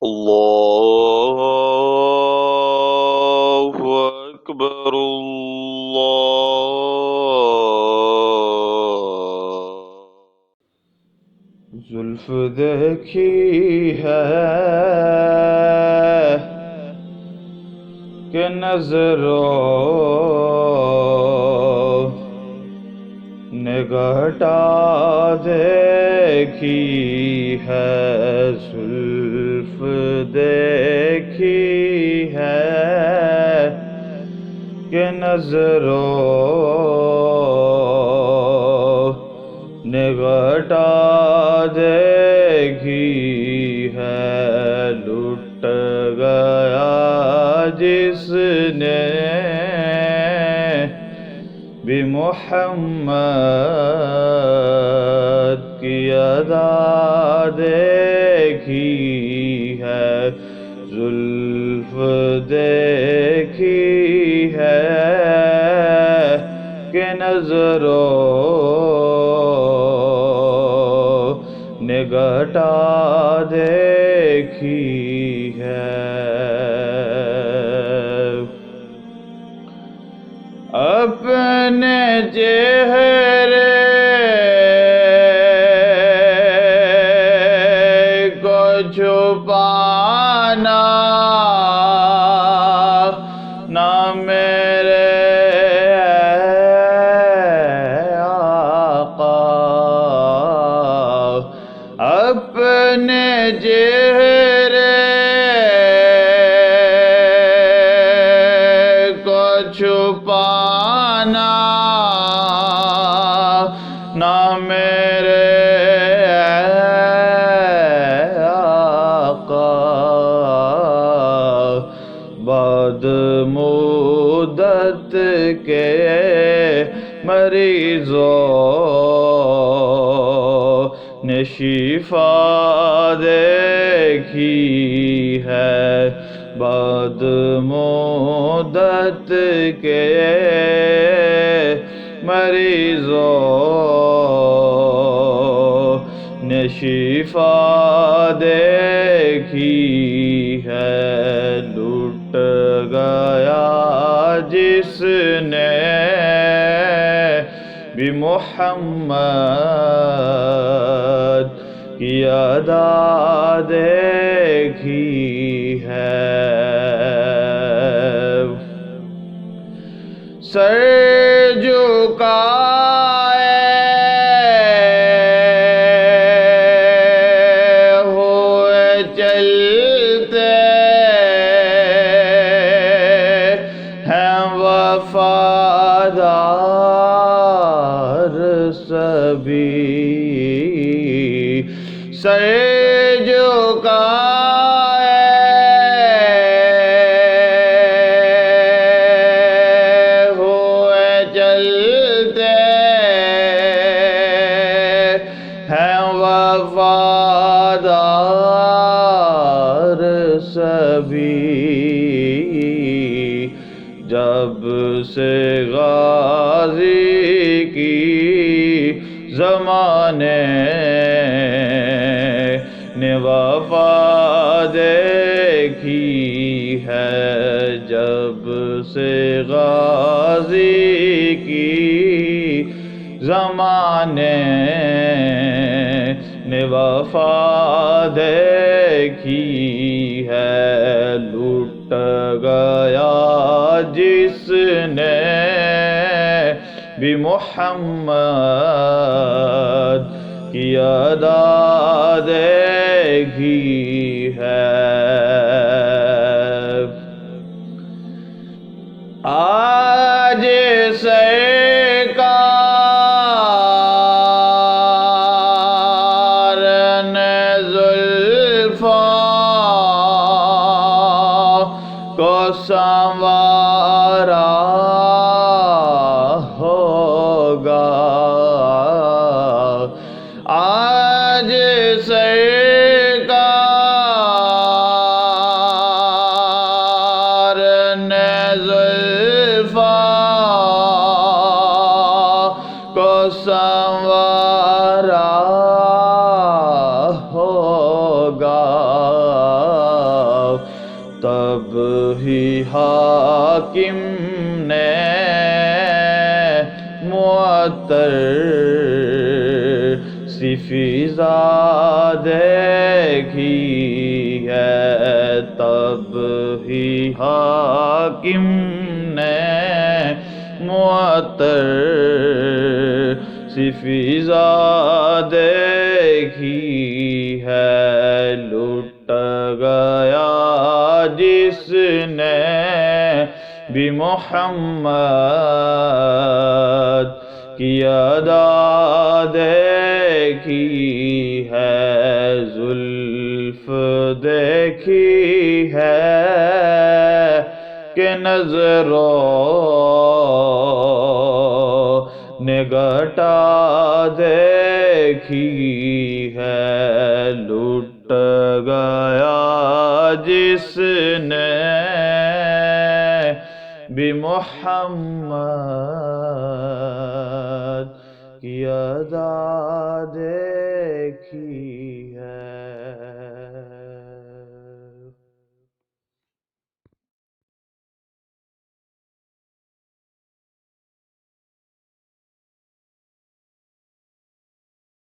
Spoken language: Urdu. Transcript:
اللہ اکبر اللہ زلف دیکھی ہے کہ نظروں نے گھٹا دیکھی ہے زلف دیکھی ہے کہ نظروں نے گھٹا دیکھی ہے لٹ گیا جس نے بھی محمد کی ادا دیکھی ہے زلف دیکھی ہے کہ نظروں نے گھٹا دیکھی ہے اپنے چہرے کو چھپانا نہ میرے آقا اپنے چہرے کو چھپانا نہ میرے آقا بعد مدت کے مریضوں نے شفا دیکھی ہے بعد مدت کے مریضوں نے شفا دیکھی ہے لٹ گیا جس نے بھی محمد کی ادا دیکھی ہے سر جھکائے ہوئے چلتے ہیں وفادار سبھی سر جھکائے ہوئے چلتے ہیں وفادار سبھی جب سے غازی کی زمانے نے وفا دیکھی ہے جب سے غازی کی زمانے نے وفا دیکھی ہے لٹ گیا جس نے بھی محمد کی ادا دیکھی ہے آج سرکار نے زلفوں کو سنوارا ہوگا آج سرکار ہی حاکم نے معطر سی فضا دیکھی ہے، تب ہی حاکم نے معطر سی فضا دیکھی ہے، لٹ گیا جس نے بھی محمد کی ادا دیکھی ہے، زلف دیکھی ہے کہ نظروں نے گھٹا دیکھی ہے، لٹ گیا جس نے بھی محمد کی ادا دیکھی۔